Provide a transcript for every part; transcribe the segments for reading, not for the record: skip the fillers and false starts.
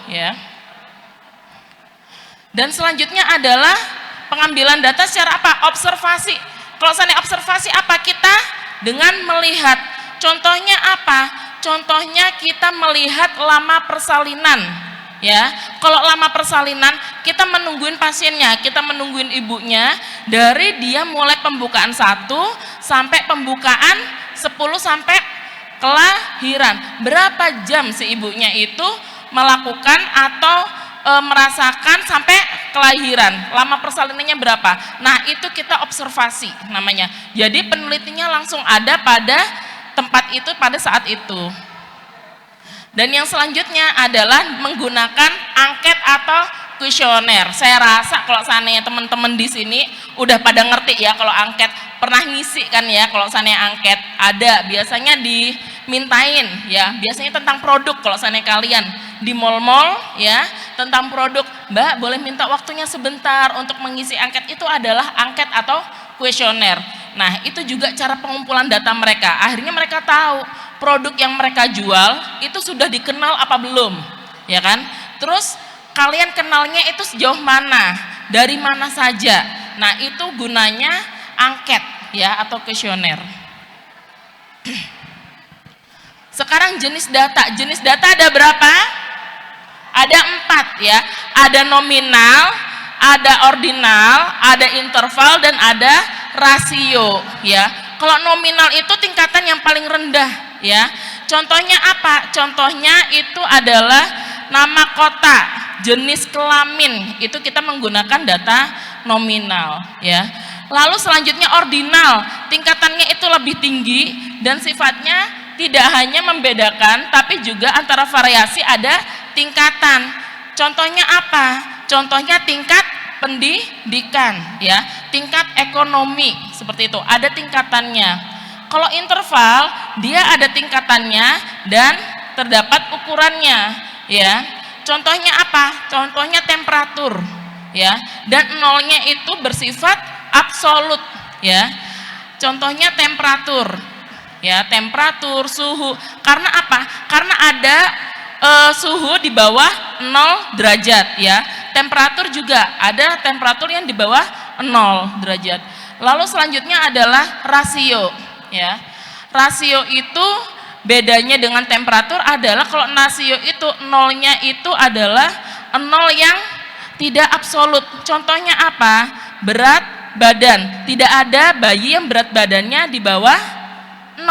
ya. Dan selanjutnya adalah pengambilan data secara apa? Observasi. Kalau seandainya observasi apa? Kita dengan melihat. Contohnya apa? Contohnya kita melihat lama persalinan, ya. Kalau lama persalinan, kita menungguin pasiennya, kita menungguin ibunya dari dia mulai pembukaan 1 sampai pembukaan 10 sampai kelahiran. Berapa jam si ibunya itu melakukan atau merasakan sampai kelahiran, lama persalinannya berapa? Nah, itu kita observasi namanya. Jadi penelitinya langsung ada pada tempat itu pada saat itu. Dan yang selanjutnya adalah menggunakan angket atau kuesioner. Saya rasa kalau seandainya teman-teman di sini udah pada ngerti ya kalau angket, pernah ngisi kan ya kalau seandainya angket ada, biasanya dimintain ya, biasanya tentang produk. Kalau seandainya kalian di mall-mall ya, tentang produk, Mbak boleh minta waktunya sebentar untuk mengisi angket, itu adalah angket atau kuesioner. Nah, itu juga cara pengumpulan data mereka. Akhirnya mereka tahu produk yang mereka jual itu sudah dikenal apa belum, ya kan? Terus kalian kenalnya itu sejauh mana, dari mana saja. Nah, itu gunanya angket ya atau kuesioner. Sekarang jenis data. Jenis data ada berapa? Ada 4 ya. Ada nominal, ada ordinal, ada interval, dan ada rasio ya. Kalau nominal itu tingkatan yang paling rendah ya. Contohnya apa? Contohnya itu adalah nama kota, jenis kelamin, itu kita menggunakan data nominal ya. Lalu selanjutnya ordinal, tingkatannya itu lebih tinggi dan sifatnya tidak hanya membedakan tapi juga antara variasi ada tingkatan. Contohnya apa? Contohnya tingkat pendidikan ya, tingkat ekonomi, seperti itu ada tingkatannya. Kalau interval dia ada tingkatannya dan terdapat ukurannya ya. Contohnya apa? Contohnya temperatur ya, dan nolnya itu bersifat absolut ya. Contohnya temperatur ya, temperatur, suhu. Karena apa? Karena ada suhu di bawah 0 derajat ya. Temperatur juga ada temperatur yang di bawah 0 derajat. Lalu selanjutnya adalah rasio ya. Rasio itu bedanya dengan temperatur adalah kalau rasio itu nolnya itu adalah 0 yang tidak absolut. Contohnya apa? Berat badan. Tidak ada bayi yang berat badannya di bawah 0.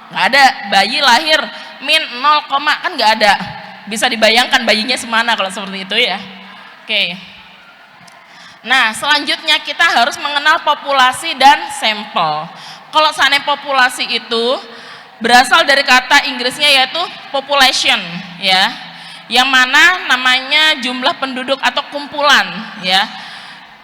Nggak ada bayi lahir min 0, kan nggak ada. Bisa dibayangkan bayinya semana kalau seperti itu ya. Oke. Nah, selanjutnya kita harus mengenal populasi dan sampel. Kalau seandainya populasi itu berasal dari kata Inggrisnya yaitu population ya, yang mana namanya jumlah penduduk atau kumpulan ya,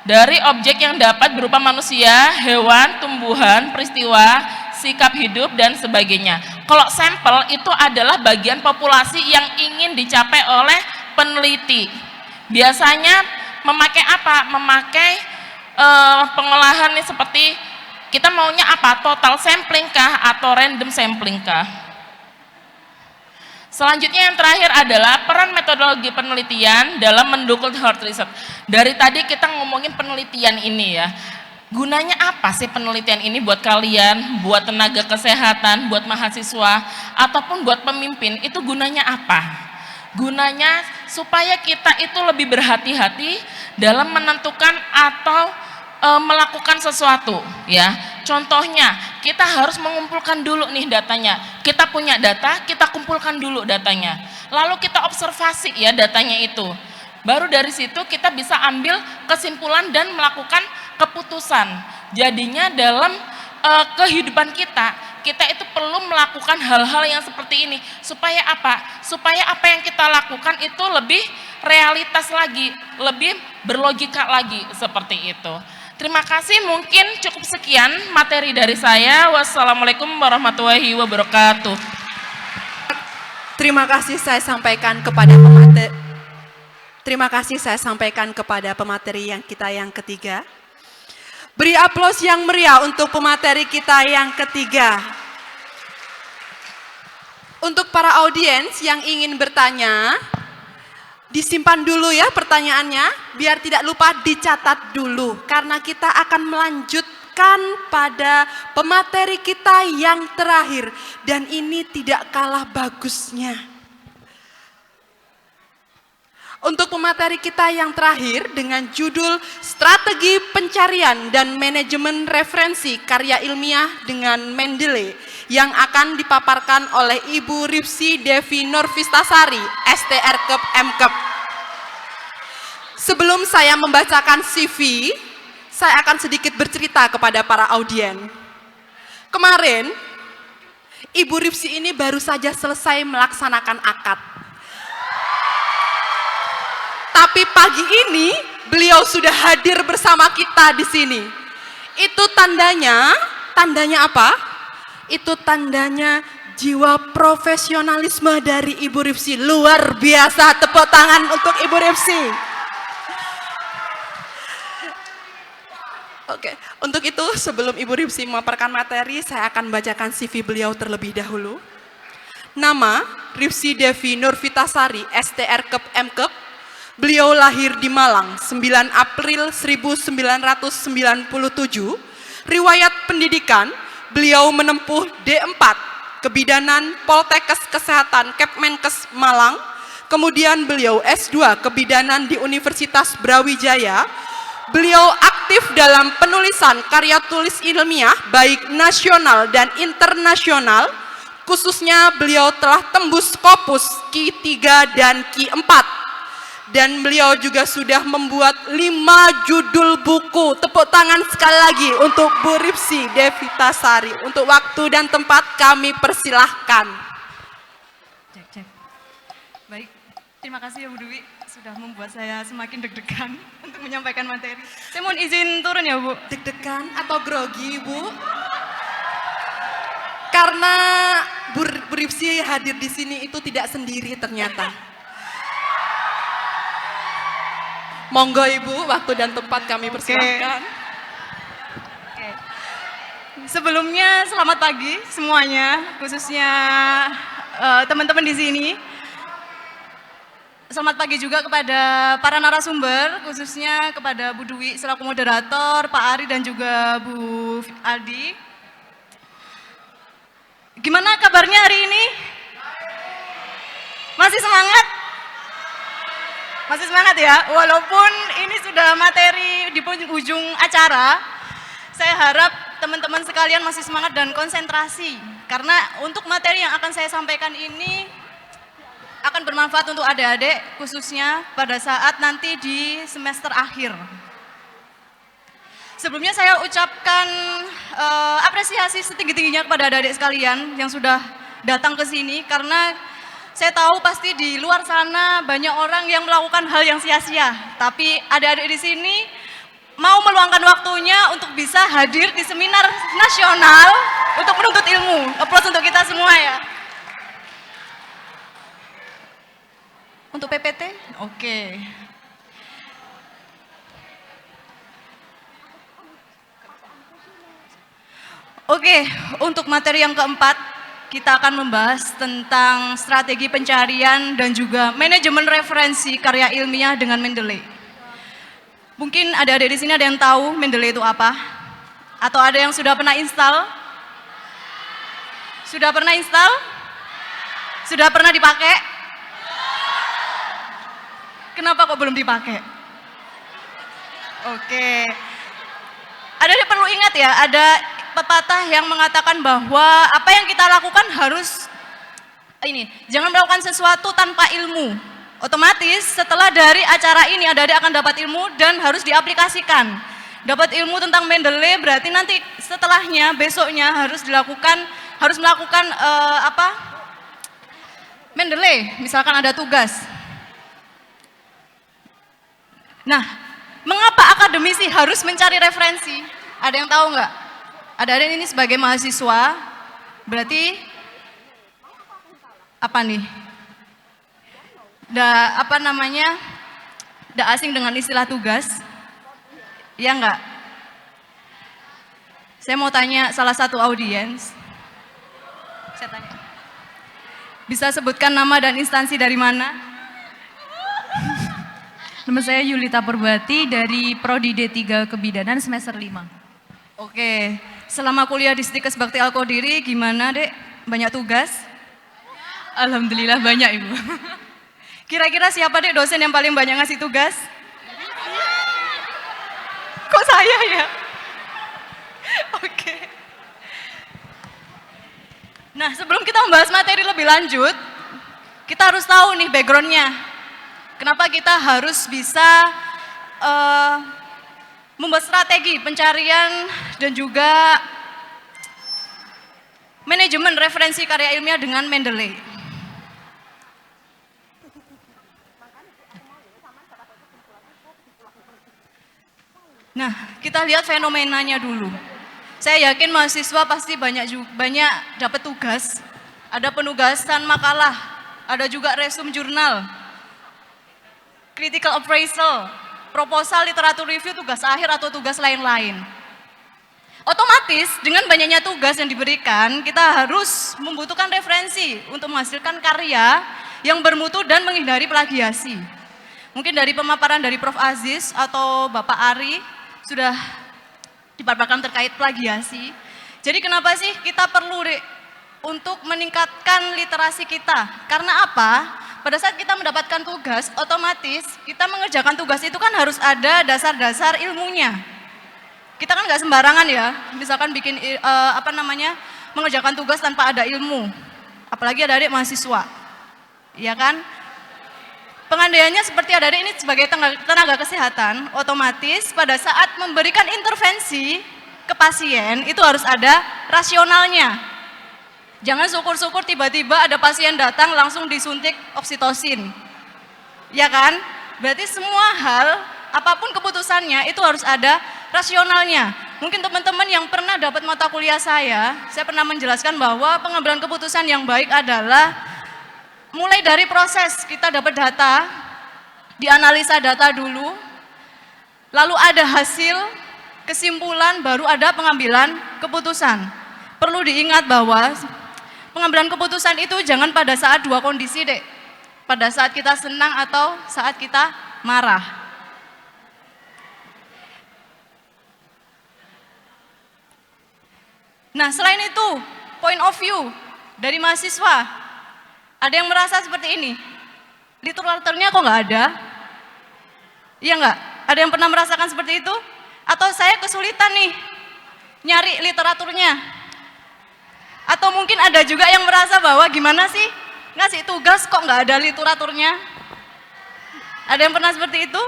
dari objek yang dapat berupa manusia, hewan, tumbuhan, peristiwa, sikap hidup, dan sebagainya. Kalau sampel itu adalah bagian populasi yang ingin dicapai oleh peneliti. Biasanya memakai apa? Memakai pengolahan seperti kita maunya apa? Total sampling kah atau random sampling kah? Selanjutnya yang terakhir adalah peran metodologi penelitian dalam mendukung health research. Dari tadi kita ngomongin penelitian ini ya. Gunanya apa sih penelitian ini buat kalian, buat tenaga kesehatan, buat mahasiswa, ataupun buat pemimpin? Itu gunanya apa? Gunanya supaya kita itu lebih berhati-hati dalam menentukan atau melakukan sesuatu ya. Contohnya kita harus mengumpulkan dulu nih datanya. Kita punya data, kita kumpulkan dulu datanya, lalu kita observasi ya datanya itu. Baru dari situ kita bisa ambil kesimpulan dan melakukan keputusan. Jadinya dalam kehidupan kita itu perlu melakukan hal-hal yang seperti ini. Supaya apa? Supaya apa yang kita lakukan itu lebih realitas lagi, lebih berlogika lagi, seperti itu. Terima kasih, mungkin cukup sekian materi dari saya. Wassalamualaikum warahmatullahi wabarakatuh. Terima kasih saya sampaikan kepada pemateri yang kita yang ketiga. Beri aplaus yang meriah untuk pemateri kita yang ketiga. Untuk para audiens yang ingin bertanya, Disimpan dulu ya pertanyaannya, biar tidak lupa dicatat dulu. Karena kita akan melanjutkan pada pemateri kita yang terakhir. Dan ini tidak kalah bagusnya. Untuk pemateri kita yang terakhir dengan judul Strategi Pencarian dan Manajemen Referensi Karya Ilmiah dengan Mendeley yang akan dipaparkan oleh Ibu Ripsi Devi Nurvistasari, STR Kep Mkep. Sebelum saya membacakan CV, saya akan sedikit bercerita kepada para audien. Kemarin, Ibu Ripsi ini baru saja selesai melaksanakan akad. Tapi pagi ini beliau sudah hadir bersama kita di sini. Itu tandanya apa? Itu tandanya jiwa profesionalisme dari Ibu Ripsi. Luar biasa, tepuk tangan untuk Ibu Ripsi. Oke, untuk itu sebelum Ibu Ripsi memaparkan materi, saya akan bacakan CV beliau terlebih dahulu. Nama Ripsi Devi Nurvistasari, STR Kep Mkep. Beliau lahir di Malang 9 April 1997. Riwayat pendidikan, beliau menempuh D4 Kebidanan Poltekkes Kesehatan Kepmenkes Malang. Kemudian beliau S2 Kebidanan di Universitas Brawijaya. Beliau aktif dalam penulisan karya tulis ilmiah baik nasional dan internasional. Khususnya beliau telah tembus Scopus Q3 dan Q4. Dan beliau juga sudah membuat 5 judul buku. Tepuk tangan sekali lagi untuk Bu Ripsi Devvitasari. Untuk waktu dan tempat kami persilahkan. Cek. Baik, terima kasih ya Bu Dwi sudah membuat saya semakin deg-degan untuk menyampaikan materi. Saya mohon izin turun ya Bu. Deg-degan atau grogi Bu? Karena Bu Ripsi hadir di sini itu tidak sendiri ternyata. Monggo Ibu, waktu dan tempat kami persilahkan. Oke. Sebelumnya selamat pagi semuanya, khususnya teman-teman di sini. Selamat pagi juga kepada para narasumber, khususnya kepada Bu Dwi selaku moderator, Pak Ari dan juga Bu Aldi. Gimana kabarnya hari ini? Masih semangat? Masih semangat ya, walaupun ini sudah materi di ujung acara, saya harap teman-teman sekalian masih semangat dan konsentrasi. Karena untuk materi yang akan saya sampaikan ini akan bermanfaat untuk adik-adik, khususnya pada saat nanti di semester akhir. Sebelumnya saya ucapkan apresiasi setinggi-tingginya kepada adik-adik sekalian yang sudah datang ke sini, karena saya tahu pasti di luar sana banyak orang yang melakukan hal yang sia-sia, tapi adik-adik di sini mau meluangkan waktunya untuk bisa hadir di seminar nasional untuk menuntut ilmu. Aplaus untuk kita semua ya. Untuk PPT? Oke. Oke, untuk materi yang keempat, kita akan membahas tentang strategi pencarian dan juga manajemen referensi karya ilmiah dengan Mendeley. Mungkin adik-adik di sini ada yang tahu Mendeley itu apa? Atau ada yang sudah pernah install? Sudah pernah install? Sudah pernah dipakai? Kenapa kok belum dipakai? Oke. Adik-adik perlu ingat ya, ada pepatah yang mengatakan bahwa apa yang kita lakukan harus jangan melakukan sesuatu tanpa ilmu. Otomatis setelah dari acara ini adik-adik akan dapat ilmu dan harus diaplikasikan. Dapat ilmu tentang Mendeley berarti nanti setelahnya besoknya harus melakukan Mendeley, misalkan ada tugas. Nah, mengapa akademisi harus mencari referensi? Ada yang tahu nggak? Ada ini sebagai mahasiswa, berarti apa nih? Nggak asing dengan istilah tugas, ya nggak? Saya mau tanya salah satu audiens, saya tanya, bisa sebutkan nama dan instansi dari mana? Nama saya Yulita Purbati dari Prodi D3 Kebidanan semester 5. Oke, selama kuliah di Stikes Bakti Alkodiri gimana Dek? Banyak tugas? Alhamdulillah banyak Ibu. Kira-kira siapa Dek dosen yang paling banyak ngasih tugas? Kok saya ya? Oke. Nah, sebelum kita membahas materi lebih lanjut, kita harus tahu nih background-nya. Kenapa kita harus bisa membuat strategi pencarian dan juga manajemen referensi karya ilmiah dengan Mendeley. Nah, kita lihat fenomenanya dulu. Saya yakin mahasiswa pasti banyak dapat tugas. Ada penugasan makalah, ada juga resume jurnal, critical appraisal, proposal, literatur review, tugas akhir atau tugas lain-lain. Otomatis dengan banyaknya tugas yang diberikan, kita harus membutuhkan referensi untuk menghasilkan karya yang bermutu dan menghindari plagiasi. Mungkin dari pemaparan dari Prof. Aziz atau Bapak Ari sudah dipaparkan terkait plagiasi. Jadi kenapa sih kita perlu untuk meningkatkan literasi kita? Karena apa? Pada saat kita mendapatkan tugas, otomatis kita mengerjakan tugas itu kan harus ada dasar-dasar ilmunya. Kita kan nggak sembarangan ya, misalkan bikin mengerjakan tugas tanpa ada ilmu. Apalagi adik-adik mahasiswa, ya kan? Pengandaiannya seperti adik-adik ini sebagai tenaga kesehatan, otomatis pada saat memberikan intervensi ke pasien itu harus ada rasionalnya. Jangan syukur-syukur tiba-tiba ada pasien datang langsung disuntik oksitosin. Ya kan? Berarti semua hal, apapun keputusannya itu harus ada rasionalnya. Mungkin teman-teman yang pernah dapat mata kuliah saya pernah menjelaskan bahwa pengambilan keputusan yang baik adalah mulai dari proses kita dapat data, dianalisa data dulu, lalu ada hasil, kesimpulan, baru ada pengambilan keputusan. Perlu diingat bahwa pengambilan keputusan itu jangan pada saat dua kondisi dek. Pada saat kita senang atau saat kita marah. Nah selain itu, point of view dari mahasiswa. Ada yang merasa seperti ini, literaturnya kok nggak ada? Iya nggak? Ada yang pernah merasakan seperti itu? Atau saya kesulitan nih, nyari literaturnya? Atau mungkin ada juga yang merasa bahwa gimana sih ngasih tugas kok nggak ada literaturnya? Ada yang pernah seperti itu?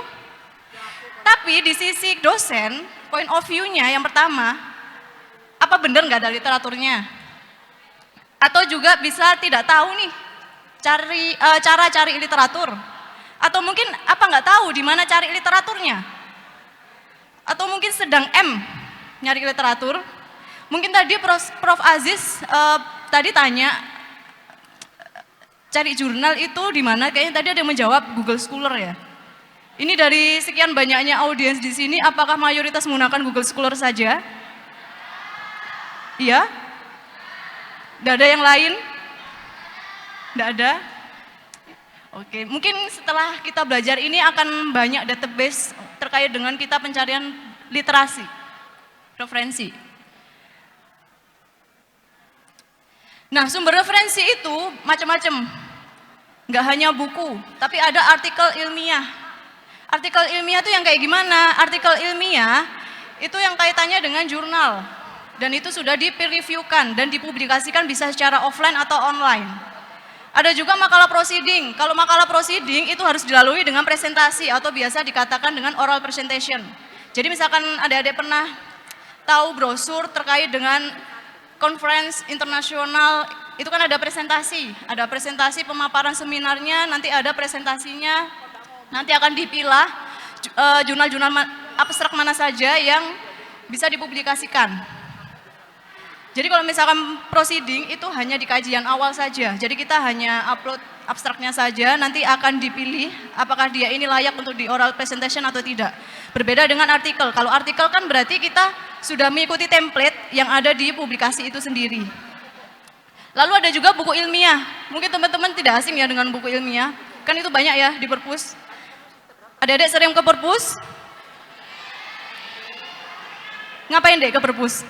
Tapi di sisi dosen, point of view-nya yang pertama, apa benar nggak ada literaturnya? Atau juga bisa tidak tahu nih cara cari literatur? Atau mungkin apa nggak tahu di mana cari literaturnya? Atau mungkin sedang nyari literatur? Mungkin tadi Prof. Aziz tadi tanya cari jurnal itu di mana? Kayaknya tadi ada yang menjawab Google Scholar ya. Ini dari sekian banyaknya audiens di sini, apakah mayoritas menggunakan Google Scholar saja? Iya? Tidak ada yang lain? Tidak ada? Oke, mungkin setelah kita belajar ini akan banyak database terkait dengan kita pencarian literasi, referensi. Nah, sumber referensi itu macam-macam. Nggak hanya buku, tapi ada artikel ilmiah. Artikel ilmiah itu yang kayak gimana? Artikel ilmiah itu yang kaitannya dengan jurnal. Dan itu sudah di-peer review-kan dan dipublikasikan bisa secara offline atau online. Ada juga makalah proceeding. Kalau makalah proceeding itu harus dilalui dengan presentasi atau biasa dikatakan dengan oral presentation. Jadi misalkan adik-adik pernah tahu brosur terkait dengan conference internasional, itu kan ada presentasi pemaparan seminarnya, nanti ada presentasinya, nanti akan dipilah jurnal-jurnal abstrak mana saja yang bisa dipublikasikan. Jadi kalau misalkan proceeding itu hanya di kajian awal saja, jadi kita hanya upload abstraknya saja, nanti akan dipilih apakah dia ini layak untuk di oral presentation atau tidak. Berbeda dengan artikel, kalau artikel kan berarti kita sudah mengikuti template yang ada di publikasi itu sendiri. Lalu ada juga buku ilmiah, mungkin teman-teman tidak asing ya dengan buku ilmiah, kan itu banyak ya di perpus. Adik-adik sering ke perpus? Ngapain dek ke perpus?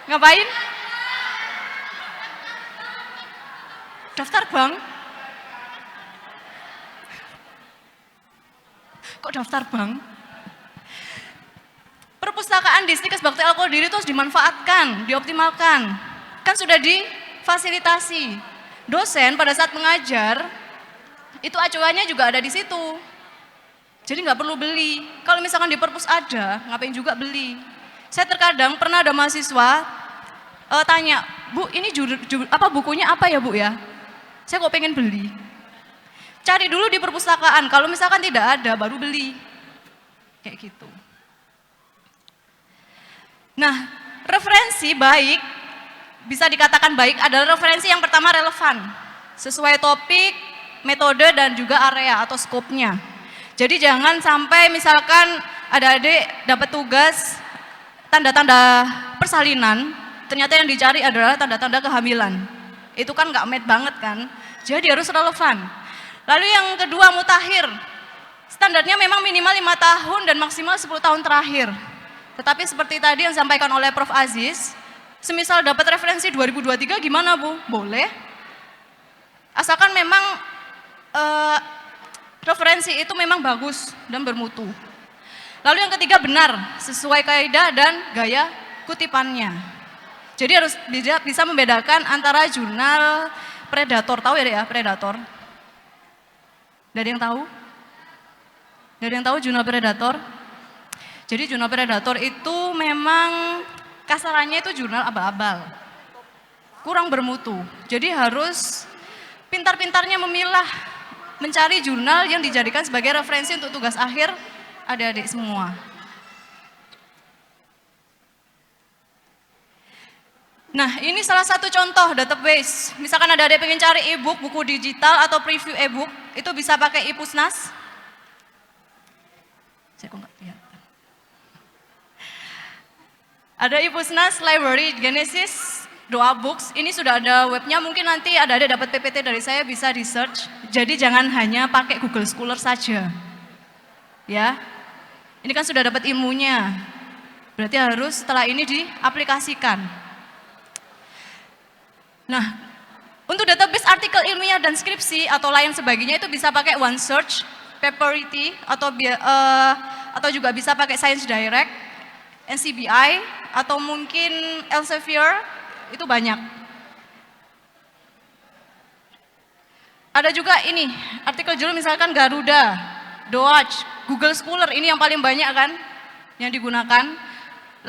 Ngapain? Daftar bank? Kok daftar bank? Perpustakaan Distikes Bakti Al-Qadiri itu harus dimanfaatkan, dioptimalkan. Kan sudah difasilitasi. Dosen pada saat mengajar, itu acuannya juga ada di situ. Jadi nggak perlu beli. Kalau misalkan di perpus ada, ngapain juga beli. Saya terkadang pernah ada mahasiswa tanya, Bu, ini bukunya apa ya Bu ya? Saya kok pengen beli. Cari dulu di perpustakaan, kalau misalkan tidak ada, baru beli. Kayak gitu. Nah, referensi baik, bisa dikatakan baik adalah referensi yang pertama relevan. Sesuai topik, metode, dan juga area atau skopnya. Jadi jangan sampai misalkan adik-adik dapat tugas tanda-tanda persalinan, ternyata yang dicari adalah tanda-tanda kehamilan. Itu kan nggak met banget kan, jadi harus relevan. Lalu yang kedua mutakhir, standarnya memang minimal 5 tahun dan maksimal 10 tahun terakhir. Tetapi seperti tadi yang disampaikan oleh Prof. Aziz, semisal dapat referensi 2023 gimana Bu? Boleh. Asalkan memang referensi itu memang bagus dan bermutu. Lalu yang ketiga benar, sesuai kaidah dan gaya kutipannya. Jadi harus bisa membedakan antara jurnal predator, tahu ya predator? Dari yang tahu? Dari yang tahu jurnal predator? Jadi jurnal predator itu memang kasarannya itu jurnal abal-abal. Kurang bermutu. Jadi harus pintar-pintarnya memilah, mencari jurnal yang dijadikan sebagai referensi untuk tugas akhir adik-adik semua. Nah, ini salah satu contoh database. Misalkan adik-adik pengen cari e-book, buku digital atau preview e-book, itu bisa pakai iPusnas. Saya kok nggak kelihatan. Ada iPusnas Library Genesis Doa Books. Ini sudah ada webnya, mungkin nanti adik-adik dapat PPT dari saya bisa di search. Jadi jangan hanya pakai Google Scholar saja. Ya. Ini kan sudah dapat ilmunya. Berarti harus setelah ini diaplikasikan. Nah, untuk database artikel ilmiah dan skripsi atau lain sebagainya itu bisa pakai OneSearch, Paperity, atau juga bisa pakai Science Direct, NCBI, atau mungkin Elsevier, itu banyak. Ada juga ini, artikel judul misalkan Garuda, Doage, Google Scholar, ini yang paling banyak kan yang digunakan.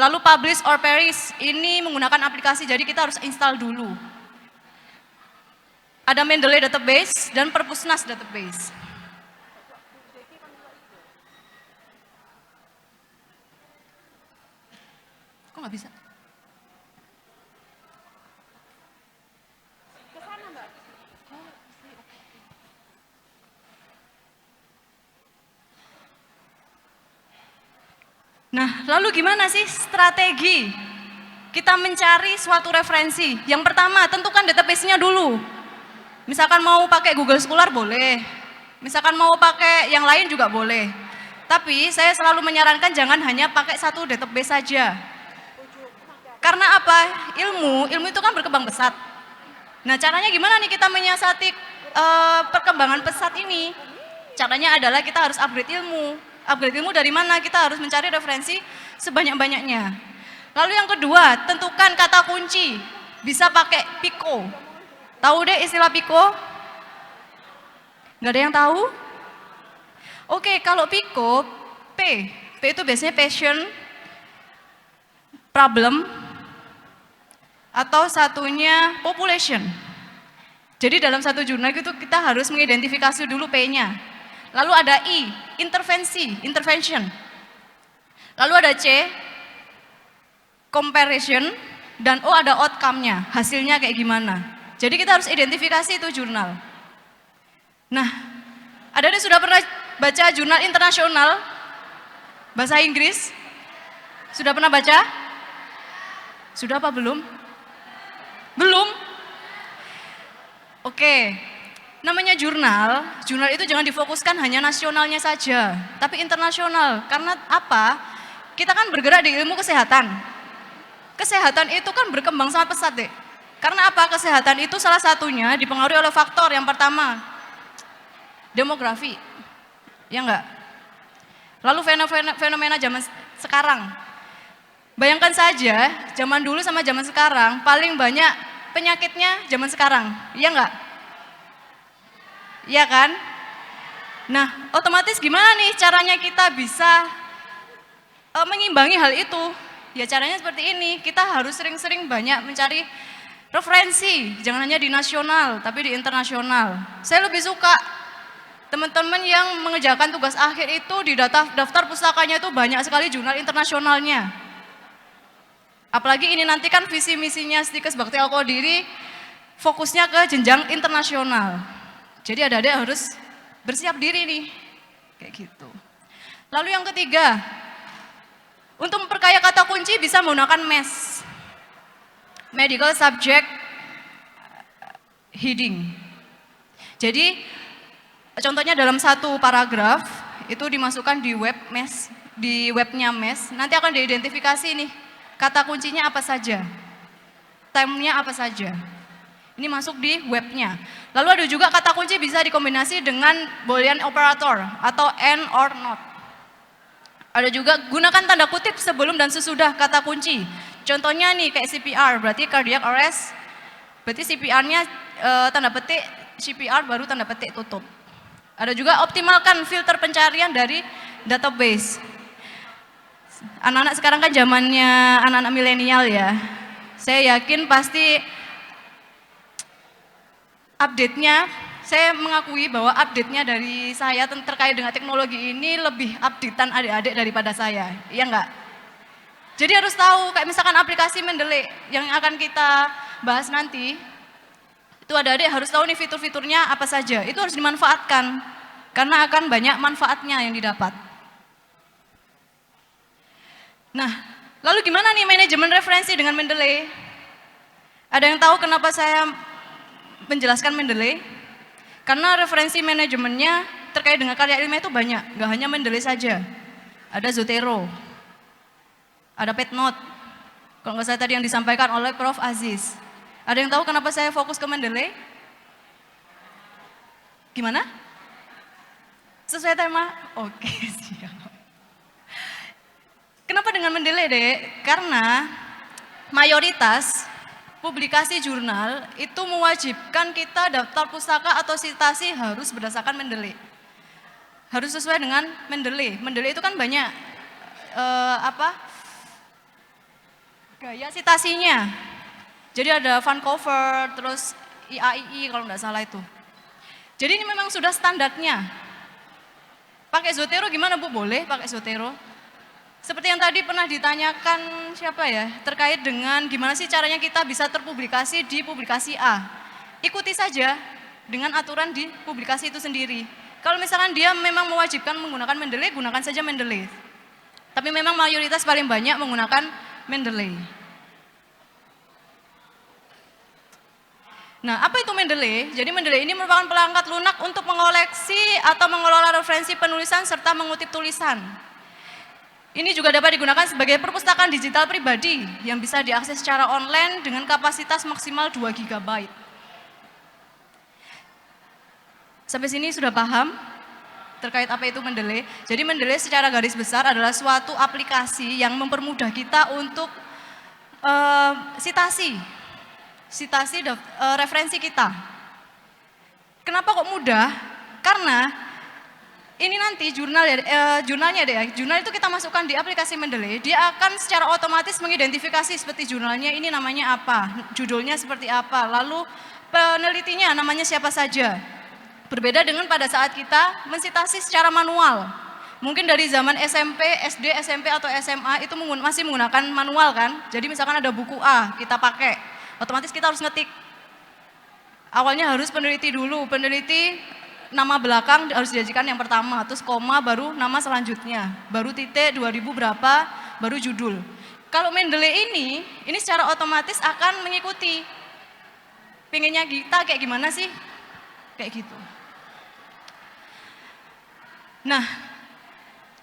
Lalu Publish or Perish, ini menggunakan aplikasi, jadi kita harus install dulu. Ada Mendeley Database dan Perpusnas Database. Kok nggak bisa? Nah, lalu gimana sih strategi kita mencari suatu referensi? Yang pertama, tentukan database-nya dulu. Misalkan mau pakai Google Scholar boleh, misalkan mau pakai yang lain juga boleh. Tapi saya selalu menyarankan jangan hanya pakai satu database saja. Karena apa? Ilmu itu kan berkembang pesat. Nah, caranya gimana nih kita menyiasati perkembangan pesat ini? Caranya adalah kita harus upgrade ilmu. Upgrade ilmu dari mana? Kita harus mencari referensi sebanyak-banyaknya. Lalu yang kedua, tentukan kata kunci. Bisa pakai PICO. Tahu deh istilah PICO? Nggak ada yang tahu? Oke, kalau PICO, P itu biasanya passion, problem, atau satunya population. Jadi dalam satu jurnal itu kita harus mengidentifikasi dulu P-nya. Lalu ada I, intervention. Lalu ada C, comparison, dan O ada outcome-nya, hasilnya kayak gimana. Jadi kita harus identifikasi itu jurnal. Nah, adik-adik sudah pernah baca jurnal internasional bahasa Inggris? Sudah pernah baca? Sudah apa belum? Belum? Oke. namanya jurnal, jurnal itu jangan difokuskan hanya nasionalnya saja, tapi internasional. Karena apa? Kita kan bergerak di ilmu kesehatan. Kesehatan itu kan berkembang sangat pesat deh. Karena apa? Kesehatan itu salah satunya dipengaruhi oleh faktor yang pertama, demografi. Ya enggak? Lalu fenomena zaman sekarang. Bayangkan saja, zaman dulu sama zaman sekarang, paling banyak penyakitnya zaman sekarang. Iya enggak? Iya kan? Nah, otomatis gimana nih caranya kita bisa mengimbangi hal itu? Ya caranya seperti ini, kita harus sering-sering banyak mencari referensi, jangan hanya di nasional, tapi di internasional. Saya lebih suka teman-teman yang mengerjakan tugas akhir itu di daftar pustakanya itu banyak sekali jurnal internasionalnya. Apalagi ini nanti kan visi misinya Stikes Bakti Alkodiri fokusnya ke jenjang internasional. Jadi adik-adik harus bersiap diri nih, kayak gitu. Lalu yang ketiga, untuk memperkaya kata kunci bisa menggunakan MES, Medical Subject Heading. Jadi contohnya dalam satu paragraf itu dimasukkan di web MES, di webnya MES, nanti akan diidentifikasi nih kata kuncinya apa saja, temanya apa saja. Ini masuk di webnya. Lalu ada juga kata kunci bisa dikombinasi dengan Boolean operator atau and or not. Ada juga gunakan tanda kutip sebelum dan sesudah kata kunci. Contohnya nih kayak CPR, berarti cardiac arrest, berarti CPR-nya tanda petik CPR baru tanda petik tutup. Ada juga optimalkan filter pencarian dari database. Anak-anak sekarang kan zamannya anak-anak milenial ya. Saya yakin pasti update-nya, saya mengakui bahwa update-nya dari saya terkait dengan teknologi ini lebih update-an adik-adik daripada saya, iya enggak? Jadi harus tahu, kayak misalkan aplikasi Mendeley yang akan kita bahas nanti, itu adik-adik harus tahu nih fitur-fiturnya apa saja, itu harus dimanfaatkan, karena akan banyak manfaatnya yang didapat. Nah, lalu gimana nih manajemen referensi dengan Mendeley? Ada yang tahu kenapa saya menjelaskan Mendeley? Karena referensi manajemennya terkait dengan karya ilmiah itu banyak, nggak hanya Mendeley saja. Ada Zotero, ada Petnote, kalau nggak salah tadi yang disampaikan oleh Prof. Aziz. Ada yang tahu kenapa saya fokus ke Mendeley? Gimana? Sesuai tema? Oke, siap. Kenapa dengan Mendeley, Dek? Karena mayoritas publikasi jurnal itu mewajibkan kita daftar pustaka atau citasi harus berdasarkan Mendeley. Harus sesuai dengan Mendeley. Mendeley itu kan banyak gaya citasinya. Jadi ada Vancouver, terus IAII kalau nggak salah itu. Jadi ini memang sudah standarnya. Pakai Zotero gimana Bu? Boleh pakai Zotero. Seperti yang tadi pernah ditanyakan siapa ya, terkait dengan gimana sih caranya kita bisa terpublikasi di publikasi A. Ikuti saja dengan aturan di publikasi itu sendiri. Kalau misalkan dia memang mewajibkan menggunakan Mendeley, gunakan saja Mendeley. Tapi memang mayoritas paling banyak menggunakan Mendeley. Nah, apa itu Mendeley? Jadi Mendeley ini merupakan perangkat lunak untuk mengoleksi atau mengelola referensi penulisan serta mengutip tulisan. Ini juga dapat digunakan sebagai perpustakaan digital pribadi yang bisa diakses secara online dengan kapasitas maksimal 2 GB. Sampai sini sudah paham terkait apa itu Mendeley? Jadi Mendeley secara garis besar adalah suatu aplikasi yang mempermudah kita untuk citasi referensi kita. Kenapa kok mudah? Karena ini nanti jurnalnya deh ya, jurnal itu kita masukkan di aplikasi Mendeley, dia akan secara otomatis mengidentifikasi seperti jurnalnya ini namanya apa, judulnya seperti apa, lalu penelitinya namanya siapa saja. Berbeda dengan pada saat kita mensitasi secara manual. Mungkin dari zaman SMP, SD, SMP atau SMA itu masih menggunakan manual kan, jadi misalkan ada buku A, kita pakai, otomatis kita harus ngetik. Awalnya harus peneliti dulu, peneliti nama belakang harus diajukan yang pertama, terus koma, baru nama selanjutnya, baru titik 2000 berapa, baru judul. Kalau Mendeley ini secara otomatis akan mengikuti. Pengennya kita kayak gimana sih? kayak gitu. Nah,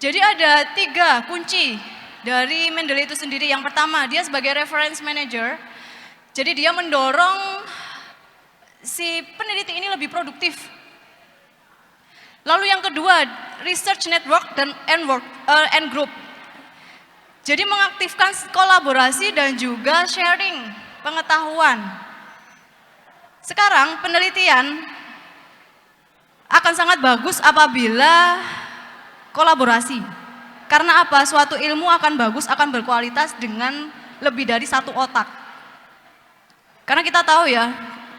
jadi ada 3 kunci dari Mendeley itu sendiri. Yang pertama, dia sebagai reference manager, jadi dia mendorong si peneliti ini lebih produktif. Lalu yang kedua, research network and group. Jadi mengaktifkan kolaborasi dan juga sharing pengetahuan. Sekarang penelitian akan sangat bagus apabila kolaborasi. Karena apa? Suatu ilmu akan bagus, akan berkualitas dengan lebih dari satu otak. Karena kita tahu ya,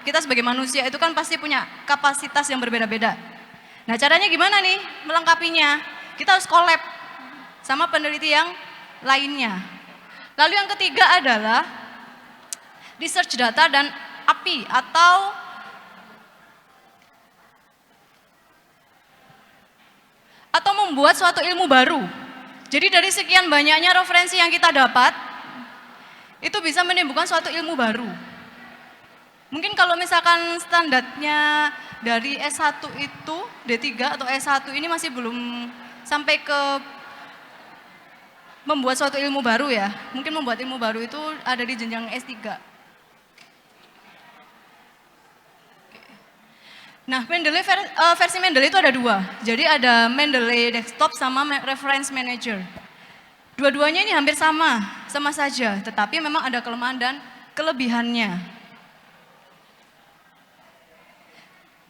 kita sebagai manusia itu kan pasti punya kapasitas yang berbeda-beda. Nah, caranya gimana nih melengkapinya? Kita harus collab sama peneliti yang lainnya. Lalu yang ketiga adalah research data dan API atau membuat suatu ilmu baru. Jadi dari sekian banyaknya referensi yang kita dapat, itu bisa menimbulkan suatu ilmu baru. Mungkin kalau misalkan standarnya dari S1 itu, D3 atau S1 ini masih belum sampai ke membuat suatu ilmu baru ya. Mungkin membuat ilmu baru itu ada di jenjang S3. Nah, Mendeley, versi Mendeley itu ada 2. Jadi ada Mendeley Desktop sama Reference Manager. Dua-duanya ini hampir sama saja. Tetapi memang ada kelemahan dan kelebihannya.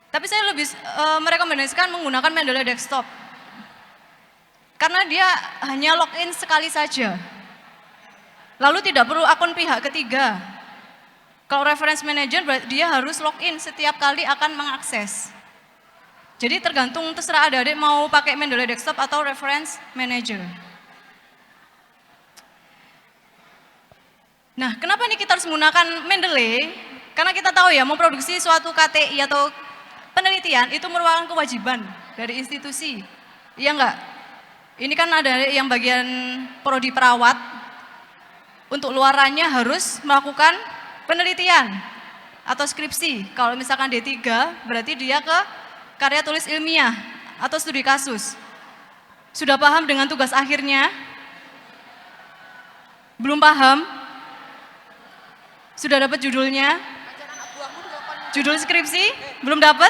Tapi saya lebih merekomendasikan menggunakan Mendeley Desktop. Karena dia hanya login sekali saja. Lalu tidak perlu akun pihak ketiga. Kalau reference manager dia harus login setiap kali akan mengakses. Jadi tergantung terserah adik-adik mau pakai Mendeley Desktop atau reference manager. Nah, kenapa nih kita harus menggunakan Mendeley? Karena kita tahu ya, memproduksi suatu KTI atau penelitian itu merupakan kewajiban dari institusi. Iya enggak? Ini kan ada yang bagian prodi perawat, untuk luarannya harus melakukan penelitian atau skripsi. Kalau misalkan D3 berarti dia ke karya tulis ilmiah atau studi kasus. Sudah paham dengan tugas akhirnya? Belum paham? Sudah dapat judulnya? Judul skripsi? Belum dapat?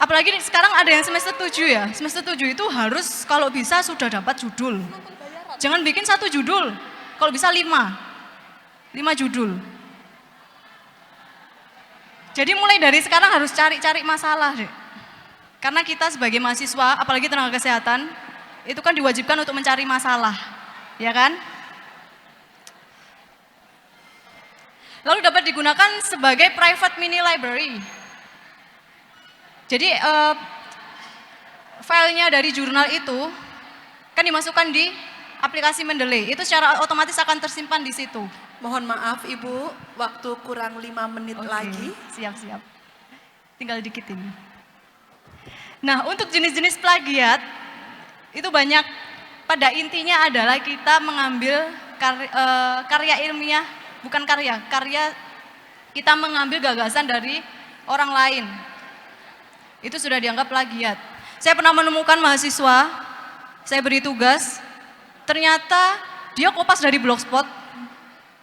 Apalagi sekarang ada yang semester 7 ya. Semester 7 itu harus kalau bisa sudah dapat judul. Jangan bikin 1 judul. Kalau bisa 5 judul. Jadi mulai dari sekarang harus cari-cari masalah deh. Karena kita sebagai mahasiswa, apalagi tenaga kesehatan, itu kan diwajibkan untuk mencari masalah. Ya kan? Lalu dapat digunakan sebagai private mini library. Jadi filenya dari jurnal itu kan dimasukkan di aplikasi Mendeley. Itu secara otomatis akan tersimpan di situ. Mohon maaf Ibu, waktu kurang 5 menit lagi. Siap-siap. Tinggal dikit ini. Nah, untuk jenis-jenis plagiat itu banyak. Pada intinya adalah kita mengambil karya ilmiah, bukan karya kita mengambil gagasan dari orang lain. Itu sudah dianggap plagiat. Saya pernah menemukan mahasiswa, saya beri tugas, ternyata dia kopas dari Blogspot.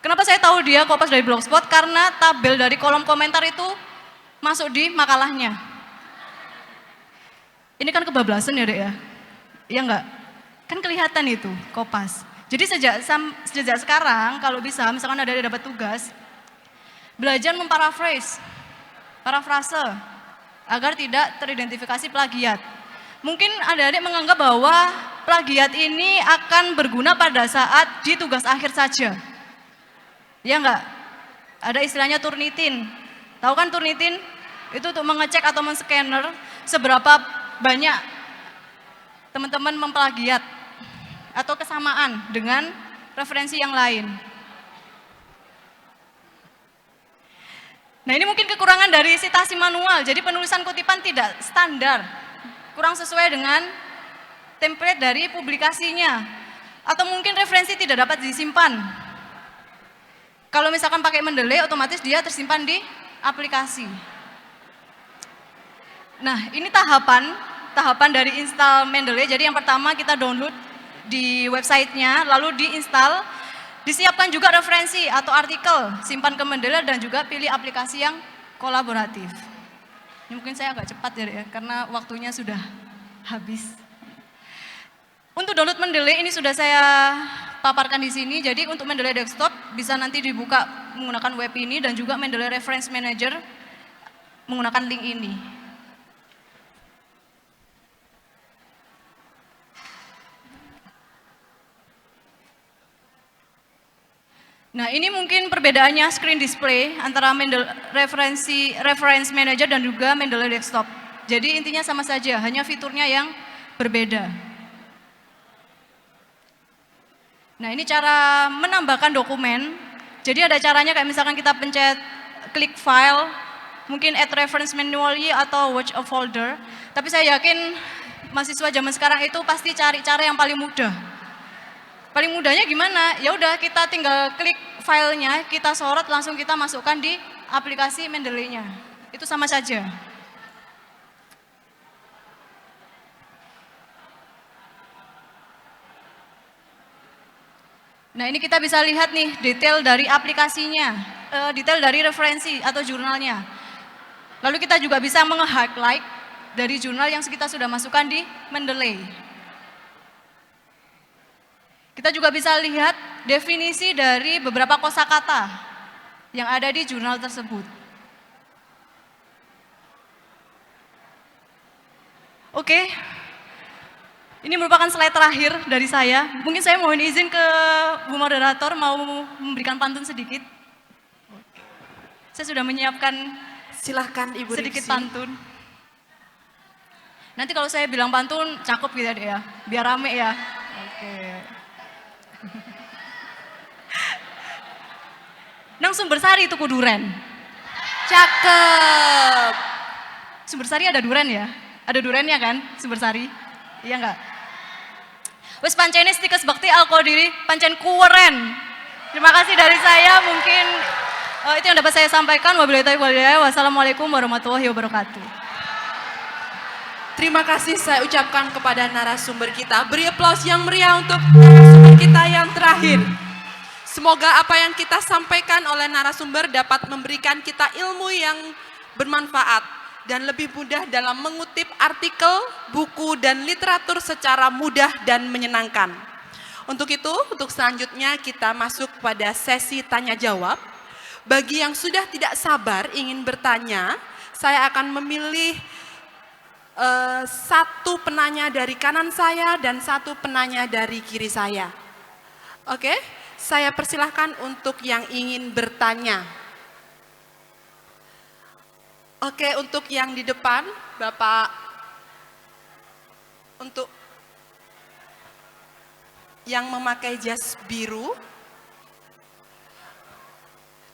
Kenapa saya tahu dia kopas dari Blogspot? Karena tabel dari kolom komentar itu masuk di makalahnya. Ini kan kebablasan ya Dek ya? Iya enggak? Kan kelihatan itu, kopas. Jadi sejak sekarang kalau bisa, misalkan ada dapat tugas, belajar memparafrase, parafrase, agar tidak teridentifikasi plagiat. Mungkin adik-adik menganggap bahwa plagiat ini akan berguna pada saat di tugas akhir saja. Ya enggak? Ada istilahnya Turnitin. Tahu kan Turnitin? Itu untuk mengecek atau men-scanner seberapa banyak teman-teman memplagiat atau kesamaan dengan referensi yang lain. Nah, ini mungkin kekurangan dari sitasi manual, jadi penulisan kutipan tidak standar, kurang sesuai dengan template dari publikasinya, atau mungkin referensi tidak dapat disimpan. Kalau misalkan pakai Mendeley, otomatis dia tersimpan di aplikasi. Nah, ini tahapan dari install Mendeley. Jadi yang pertama kita download di websitenya, lalu diinstal, disiapkan juga referensi atau artikel, simpan ke Mendeley dan juga pilih aplikasi yang kolaboratif. Ini mungkin saya agak cepat ya, karena waktunya sudah habis. Untuk download Mendeley ini sudah saya paparkan di sini. Jadi untuk Mendeley desktop bisa nanti dibuka menggunakan web ini dan juga Mendeley Reference Manager menggunakan link ini. Nah, ini mungkin perbedaannya screen display antara Mendeley Reference Manager dan juga Mendeley Desktop. Jadi intinya sama saja, hanya fiturnya yang berbeda. Nah, ini cara menambahkan dokumen. Jadi ada caranya kayak misalkan kita pencet klik file, mungkin add reference manually atau watch a folder. Tapi saya yakin mahasiswa zaman sekarang itu pasti cari cara yang paling mudah. Paling mudahnya gimana? Ya udah kita tinggal klik filenya, kita sorot langsung kita masukkan di aplikasi Mendeley-nya. Itu sama saja. Nah, ini kita bisa lihat nih detail dari aplikasinya, detail dari referensi atau jurnalnya. Lalu kita juga bisa menge-highlight dari jurnal yang kita sudah masukkan di Mendeley. Kita juga bisa lihat definisi dari beberapa kosakata yang ada di jurnal tersebut. Oke, ini merupakan slide terakhir dari saya. Mungkin saya mohon izin ke Bu Moderator mau memberikan pantun sedikit. Saya sudah menyiapkan Silahkan Ibu sedikit Ripsi. pantun. Nanti kalau saya bilang pantun, cakep gitu deh ya, biar rame ya. Oke. Nang Sumbersari tuku duren. Cakep. Sumbersari ada duren ya? Ada durennya kan, Sumbersari? Iya enggak? Wes pancene stikes bakti alkodiri, pancen kuweren. Terima kasih dari saya, mungkin itu yang dapat saya sampaikan. Wabillahi taufiq wal hidayah. Wassalamualaikum warahmatullahi wabarakatuh. Terima kasih saya ucapkan kepada narasumber kita. Beri aplaus yang meriah untuk narasumber kita yang terakhir. Semoga apa yang kita sampaikan oleh narasumber dapat memberikan kita ilmu yang bermanfaat dan lebih mudah dalam mengutip artikel, buku, dan literatur secara mudah dan menyenangkan. Untuk itu, untuk selanjutnya kita masuk pada sesi tanya jawab. Bagi yang sudah tidak sabar ingin bertanya, saya akan memilih satu penanya dari kanan saya dan satu penanya dari kiri saya. Oke, saya persilahkan untuk yang ingin bertanya. Oke, untuk yang di depan, Bapak, untuk yang memakai jas biru,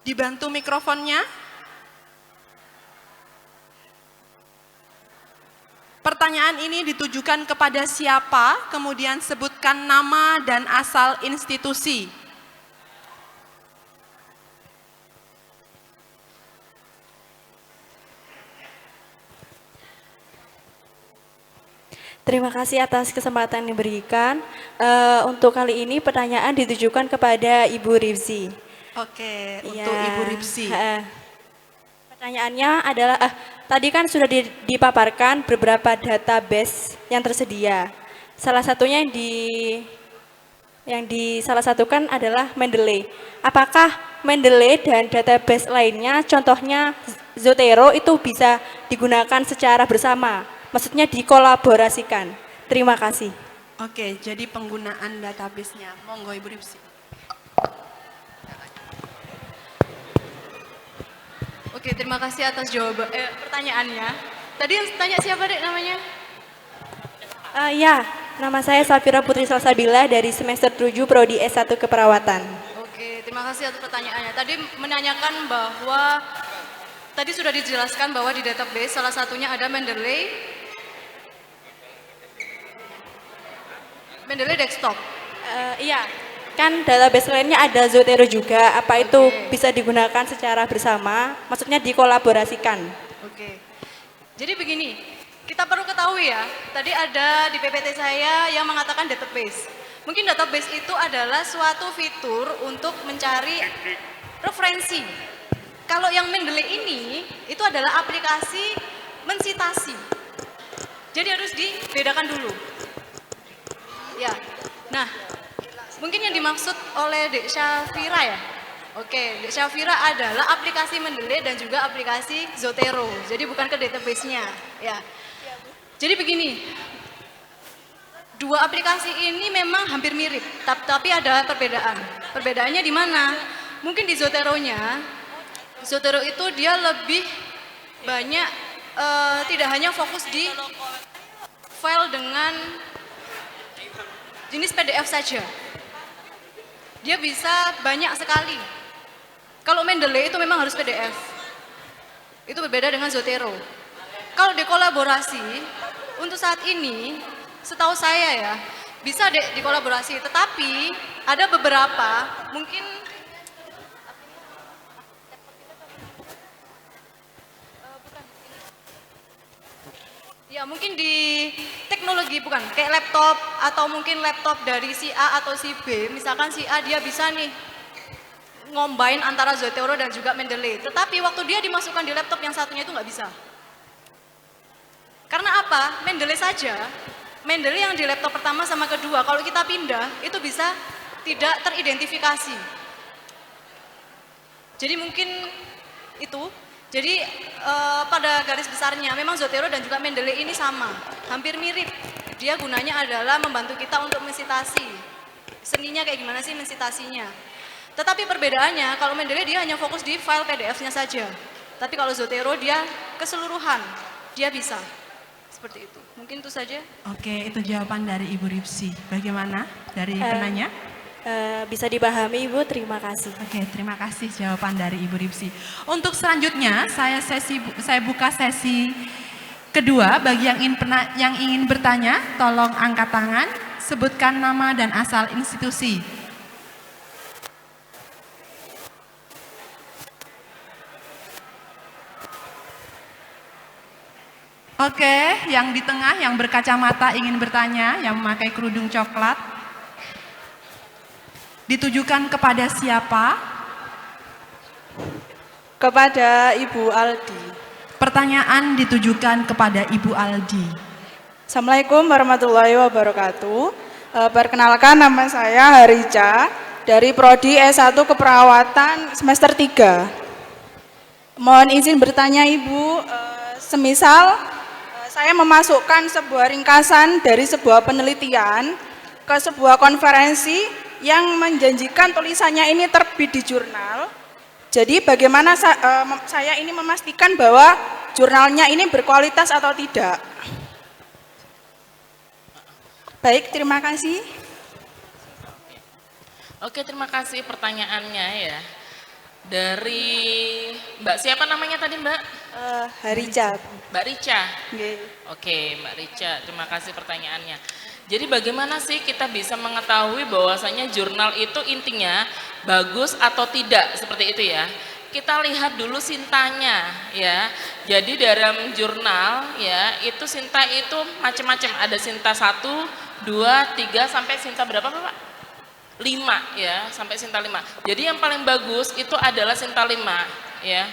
dibantu mikrofonnya. Pertanyaan ini ditujukan kepada siapa, kemudian sebutkan nama dan asal institusi. Terima kasih atas kesempatan yang diberikan. Untuk kali ini pertanyaan ditujukan kepada Ibu Ripsi. Oke, Ya, untuk Ibu Ripsi. Pertanyaannya adalah, tadi kan sudah dipaparkan beberapa database yang tersedia. Salah satunya yang disalah-satukan adalah Mendeley. Apakah Mendeley dan database lainnya, contohnya Zotero, itu bisa digunakan secara bersama? Maksudnya dikolaborasikan. Terima kasih. Oke, jadi penggunaan database-nya. Monggo Ibu Ripsi. Oke, terima kasih atas jawaban pertanyaannya. Tadi yang tanya siapa dek namanya? Ya, nama saya Safira Putri Salsabila dari semester 7 Prodi S1 Keperawatan. Oke, terima kasih atas pertanyaannya. Tadi menanyakan bahwa tadi sudah dijelaskan bahwa di database salah satunya ada Mendeley Iya, kan database lainnya ada Zotero juga. Apa itu bisa digunakan secara bersama? Maksudnya dikolaborasikan. Oke. Jadi begini, kita perlu ketahui ya, tadi ada di PPT saya yang mengatakan database. Mungkin database itu adalah suatu fitur untuk mencari referensi. Kalau yang Mendeley ini, itu adalah aplikasi mensitasi. Jadi harus dibedakan dulu. Ya, nah, mungkin yang dimaksud oleh Dek Syafira ya. Oke, Dek Syafira adalah aplikasi Mendeley dan juga aplikasi Zotero. Jadi bukan ke database-nya, ya. Jadi begini, dua aplikasi ini memang hampir mirip, tapi ada perbedaan. Perbedaannya di mana? Mungkin di Zotero-nya, Zotero itu dia lebih banyak, tidak hanya fokus di file dengan jenis PDF saja. Dia bisa banyak sekali. Kalau Mendeley itu memang harus PDF. Itu berbeda dengan Zotero. Kalau dikolaborasi, untuk saat ini, setahu saya ya, bisa dikolaborasi. Tetapi ada beberapa, mungkin ya mungkin di teknologi bukan, kayak laptop atau mungkin laptop dari si A atau si B, misalkan si A dia bisa nih ngombain antara Zotero dan juga Mendeley. Tetapi waktu dia dimasukkan di laptop yang satunya itu nggak bisa. Karena apa? Mendeley saja, Mendeley yang di laptop pertama sama kedua, kalau kita pindah itu bisa tidak teridentifikasi. Jadi mungkin itu. Jadi pada garis besarnya memang Zotero dan juga Mendeley ini sama, hampir mirip. Dia gunanya adalah membantu kita untuk mensitasi. Seninya kayak gimana sih mensitasinya. Tetapi perbedaannya kalau Mendeley dia hanya fokus di file PDF-nya saja. Tapi kalau Zotero dia keseluruhan, dia bisa. Seperti itu. Mungkin itu saja. Oke, itu jawaban dari Ibu Ripsi. Bagaimana dari penanya? Bisa dipahami Ibu, terima kasih. Oke, terima kasih jawaban dari Ibu Ripsi. Untuk selanjutnya, saya buka sesi kedua. Bagi yang ingin bertanya, tolong angkat tangan, sebutkan nama dan asal institusi. Oke, yang di tengah, yang berkacamata ingin bertanya, yang memakai kerudung coklat. Ditujukan kepada siapa? Kepada Ibu Aldi. Pertanyaan ditujukan kepada Ibu Aldi. Assalamualaikum warahmatullahi wabarakatuh. Perkenalkan, nama saya Harica dari Prodi S1 Keperawatan semester 3. Mohon izin bertanya Ibu, semisal saya memasukkan sebuah ringkasan dari sebuah penelitian ke sebuah konferensi yang menjanjikan tulisannya ini terbit di jurnal. Jadi bagaimana saya ini memastikan bahwa jurnalnya ini berkualitas atau tidak? Baik, terima kasih. Oke, terima kasih pertanyaannya ya. Dari Mbak siapa namanya tadi Mbak? Harica. Mbak Rica. Nggih. Oke, Mbak Rica, terima kasih pertanyaannya. Jadi bagaimana sih kita bisa mengetahui bahwasanya jurnal itu intinya bagus atau tidak, seperti itu ya. Kita lihat dulu sintanya ya. Jadi dalam jurnal ya, itu sinta itu macam-macam. Ada sinta 1, 2, 3 sampai sinta berapa Pak? 5 ya, sampai sinta 5. Jadi yang paling bagus itu adalah sinta 5 ya.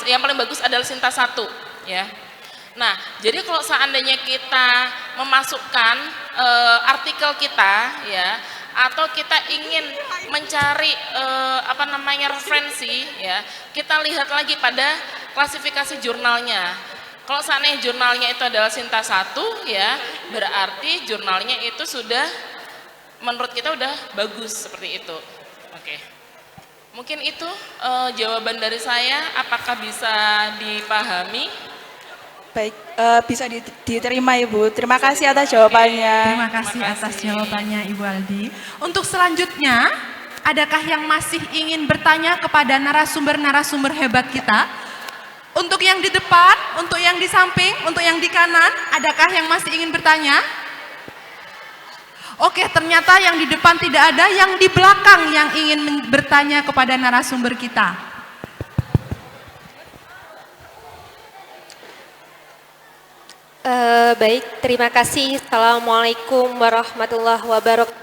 Yang paling bagus adalah sinta 1 ya. Nah, jadi kalau seandainya kita memasukkan artikel kita ya, atau kita ingin mencari referensi ya, kita lihat lagi pada klasifikasi jurnalnya. Kalau seandainya jurnalnya itu adalah sinta 1 ya, berarti jurnalnya itu sudah menurut kita udah bagus seperti itu. Oke. Mungkin itu jawaban dari saya, apakah bisa dipahami? Baik, bisa diterima Ibu. Terima kasih atas jawabannya. Terima kasih atas jawabannya Ibu Aldi. Untuk selanjutnya, adakah yang masih ingin bertanya kepada narasumber-narasumber hebat kita? Untuk yang di depan, untuk yang di samping, untuk yang di kanan, adakah yang masih ingin bertanya? Oke, ternyata yang di depan tidak ada, yang di belakang yang ingin bertanya kepada narasumber kita. Baik, terima kasih. Assalamualaikum warahmatullahi wabarakatuh.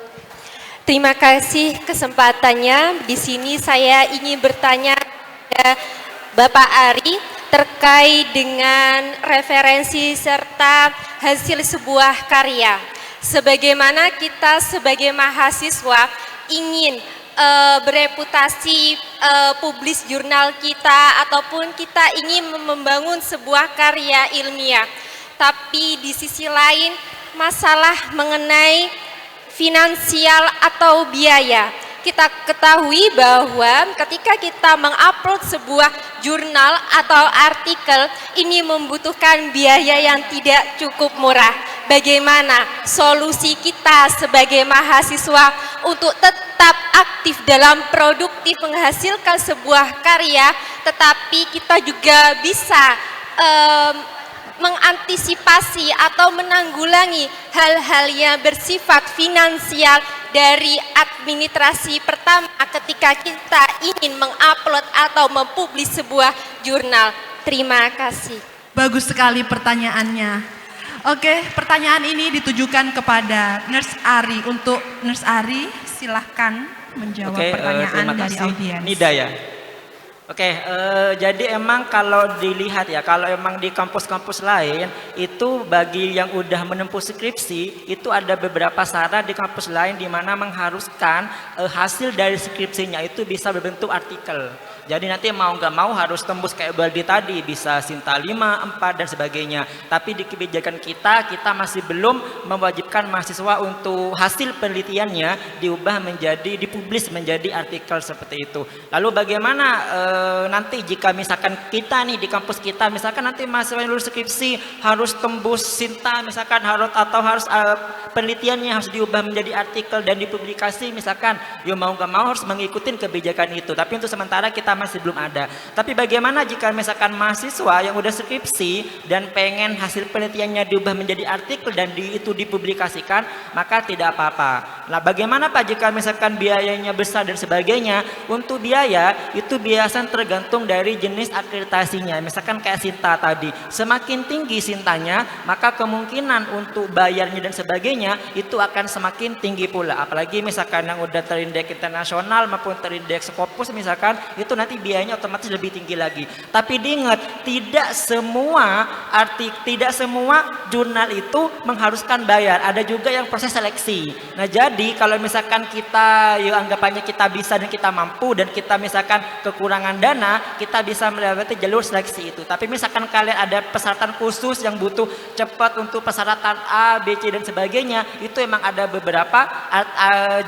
Terima kasih kesempatannya. Di sini saya ingin bertanya kepada Bapak Ari terkait dengan referensi serta hasil sebuah karya. Sebagaimana kita sebagai mahasiswa ingin bereputasi publis jurnal kita ataupun kita ingin membangun sebuah karya ilmiah. Tapi di sisi lain masalah mengenai finansial atau biaya. Kita ketahui bahwa ketika kita mengupload sebuah jurnal atau artikel ini membutuhkan biaya yang tidak cukup murah. Bagaimana solusi kita sebagai mahasiswa untuk tetap aktif dalam produktif menghasilkan sebuah karya, tetapi kita juga bisa mengantisipasi atau menanggulangi hal-hal yang bersifat finansial dari administrasi pertama ketika kita ingin mengupload atau mempublis sebuah jurnal. Terima kasih. Bagus sekali pertanyaannya. Oke, pertanyaan ini ditujukan kepada Nurse Ari. Untuk Nurse Ari, silahkan menjawab pertanyaan dari audiens. Nida ya. Oke, jadi emang kalau dilihat ya, kalau emang di kampus-kampus lain itu bagi yang udah menempuh skripsi itu ada beberapa syarat di kampus lain di mana mengharuskan hasil dari skripsinya itu bisa berbentuk artikel. Jadi nanti mau nggak mau harus tembus kayak Baldi tadi, bisa Sinta 5, 4 dan sebagainya. Tapi di kebijakan kita masih belum mewajibkan mahasiswa untuk hasil penelitiannya dipublis menjadi artikel seperti itu. Lalu bagaimana nanti jika misalkan kita nih di kampus kita, misalkan nanti mahasiswa yang lulus skripsi harus tembus Sinta, misalkan harus penelitiannya harus diubah menjadi artikel dan dipublikasi, misalkan, ya mau nggak mau harus mengikuti kebijakan itu. Tapi untuk sementara kita masih belum ada. Tapi bagaimana jika misalkan mahasiswa yang udah skripsi dan pengen hasil penelitiannya diubah menjadi artikel dan itu dipublikasikan, maka tidak apa-apa. Nah, bagaimana Pak jika misalkan biayanya besar dan sebagainya? Untuk biaya itu biasa tergantung dari jenis akreditasinya. Misalkan kayak Sinta tadi, semakin tinggi Sintanya, maka kemungkinan untuk bayarnya dan sebagainya itu akan semakin tinggi pula. Apalagi misalkan yang udah terindeks internasional maupun terindeks Scopus misalkan, itu nanti biayanya otomatis lebih tinggi lagi. Tapi diingat, tidak semua jurnal itu mengharuskan bayar. Ada juga yang proses seleksi. Nah, jadi kalau misalkan kita anggapannya kita bisa dan kita mampu dan kita misalkan kekurangan dana, kita bisa melewati jalur seleksi itu. Tapi misalkan kalian ada persyaratan khusus yang butuh cepat untuk persyaratan A, B, C dan sebagainya, itu emang ada beberapa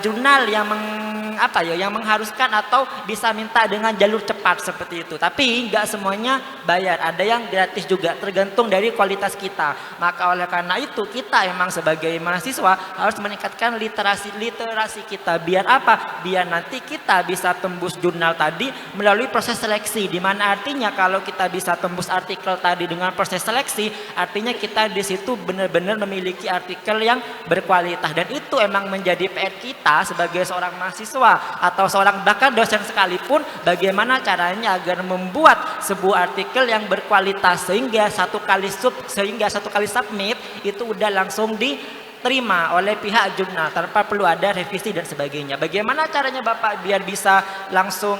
jurnal yang mengharuskan atau bisa minta dengan jalur cepat seperti itu. Tapi nggak semuanya bayar, ada yang gratis juga, tergantung dari kualitas kita. Maka oleh karena itu kita emang sebagai mahasiswa harus meningkatkan literasi kita. Biar apa? Biar nanti kita bisa tembus jurnal tadi melalui proses seleksi, di mana artinya kalau kita bisa tembus artikel tadi dengan proses seleksi, artinya kita di situ benar-benar memiliki artikel yang berkualitas. Dan itu emang menjadi PR kita sebagai seorang mahasiswa atau seorang bahkan dosen sekalipun, bagaimana caranya agar membuat sebuah artikel yang berkualitas sehingga satu kali submit itu udah langsung diterima oleh pihak jurnal tanpa perlu ada revisi dan sebagainya. Bagaimana caranya Bapak biar bisa langsung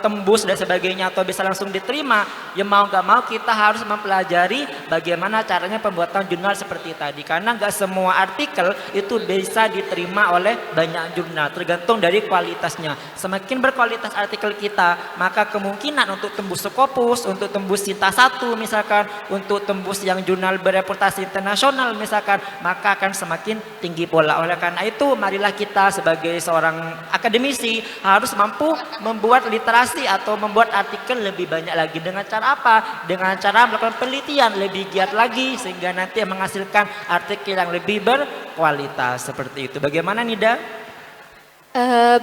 tembus dan sebagainya atau bisa langsung diterima? Ya mau nggak mau kita harus mempelajari bagaimana caranya pembuatan jurnal seperti tadi, karena nggak semua artikel itu bisa diterima oleh banyak jurnal, tergantung dari kualitasnya. Semakin berkualitas artikel kita, maka kemungkinan untuk tembus Scopus, untuk tembus Sinta 1 misalkan, untuk tembus yang jurnal bereputasi internasional misalkan, maka akan semakin tinggi pula. Oleh karena itu, marilah kita sebagai seorang akademisi harus mampu membuat literasi atau membuat artikel lebih banyak lagi. Dengan cara apa? Dengan cara melakukan penelitian lebih giat lagi sehingga nanti menghasilkan artikel yang lebih berkualitas seperti itu. Bagaimana Nida?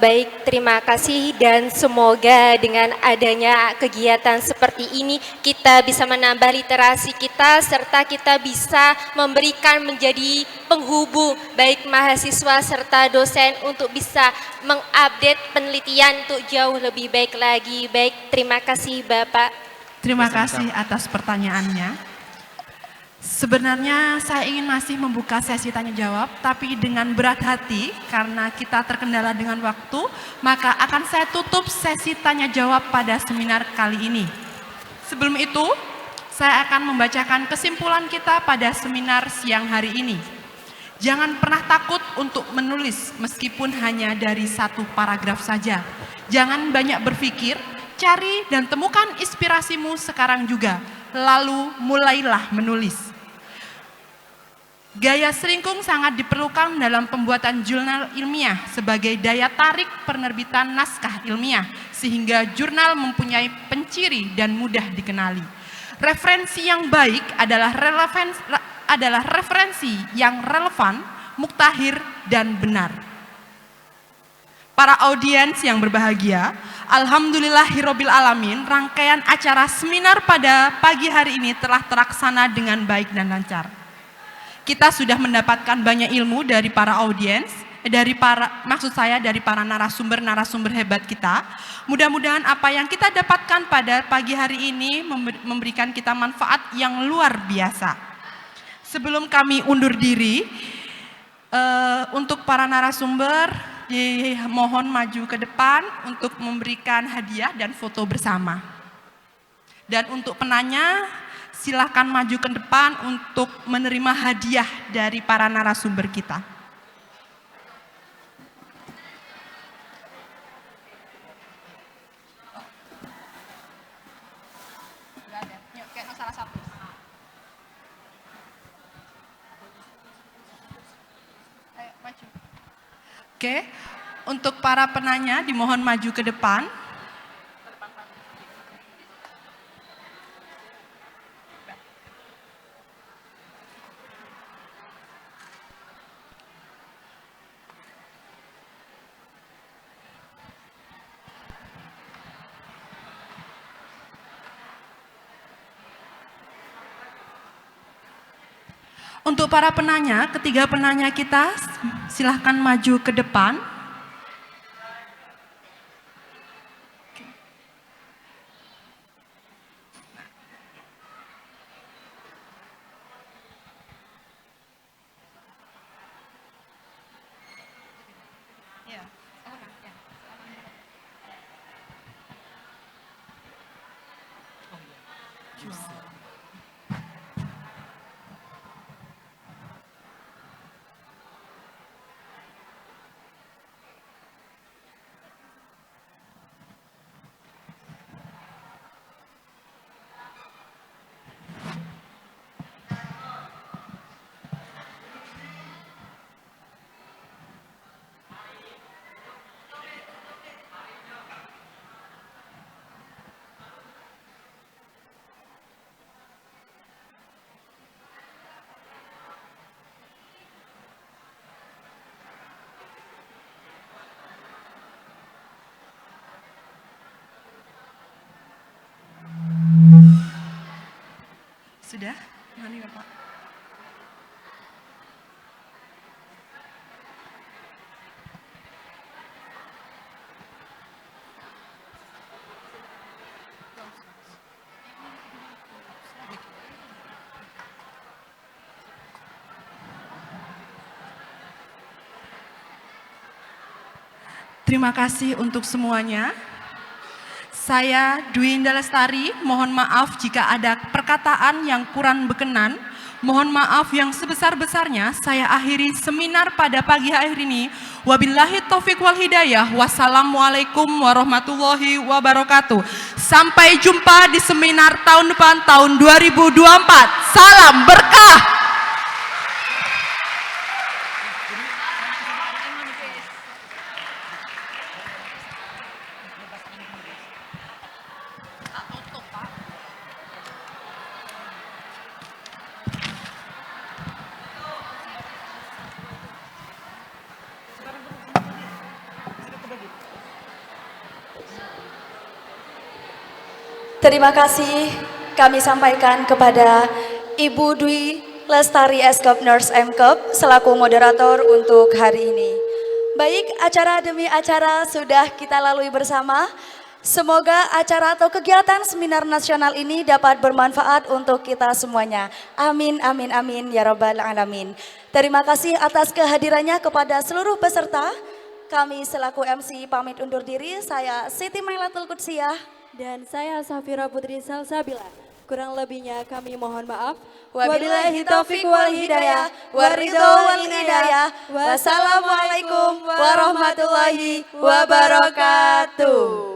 Baik, terima kasih dan semoga dengan adanya kegiatan seperti ini kita bisa menambah literasi kita serta kita bisa memberikan menjadi penghubung baik mahasiswa serta dosen untuk bisa mengupdate penelitian untuk jauh lebih baik lagi. Baik, terima kasih Bapak. Terima kasih atas pertanyaannya. Sebenarnya saya ingin masih membuka sesi tanya jawab, tapi dengan berat hati karena kita terkendala dengan waktu, maka akan saya tutup sesi tanya jawab pada seminar kali ini. Sebelum itu, saya akan membacakan kesimpulan kita pada seminar siang hari ini. Jangan pernah takut untuk menulis meskipun hanya dari satu paragraf saja. Jangan banyak berpikir, cari dan temukan inspirasimu sekarang juga, lalu mulailah menulis. Gaya selingkung sangat diperlukan dalam pembuatan jurnal ilmiah sebagai daya tarik penerbitan naskah ilmiah, sehingga jurnal mempunyai penciri dan mudah dikenali. Referensi yang baik adalah referensi yang relevan, muktahir, dan benar. Para audiens yang berbahagia, alhamdulillahirabbil alamin, rangkaian acara seminar pada pagi hari ini telah terlaksana dengan baik dan lancar. Kita sudah mendapatkan banyak ilmu dari para audiens, dari para narasumber hebat kita. Mudah-mudahan apa yang kita dapatkan pada pagi hari ini memberikan kita manfaat yang luar biasa. Sebelum kami undur diri, untuk para narasumber dimohon maju ke depan untuk memberikan hadiah dan foto bersama. Dan untuk penanya, silakan maju ke depan untuk menerima hadiah dari para narasumber kita. Oke, untuk para penanya dimohon maju ke depan. Untuk para penanya, ketiga penanya kita silahkan maju ke depan. Sudah? Mari Bapak. Terima kasih untuk semuanya. Saya Dwi Indah Lestari, mohon maaf jika ada perkataan yang kurang berkenan. Mohon maaf yang sebesar-besarnya. Saya akhiri seminar pada pagi hari ini. Wabillahi taufik wal hidayah. Wassalamualaikum warahmatullahi wabarakatuh. Sampai jumpa di seminar tahun depan, tahun 2024. Salam berkah. Terima kasih kami sampaikan kepada Ibu Dwi Lestari Eskop Nurse Mkop selaku moderator untuk hari ini. Baik, acara demi acara sudah kita lalui bersama. Semoga acara atau kegiatan seminar nasional ini dapat bermanfaat untuk kita semuanya. Amin, amin, amin, ya Rabbal Alamin. Terima kasih atas kehadirannya kepada seluruh peserta. Kami selaku MC pamit undur diri. Saya Siti Mailatul Qudsiyah. Dan saya Safira Putri Salsabila. Kurang lebihnya kami mohon maaf. Wabillahi taufiq wal hidayah, waridho wal hidayah. Wassalamualaikum warahmatullahi wabarakatuh.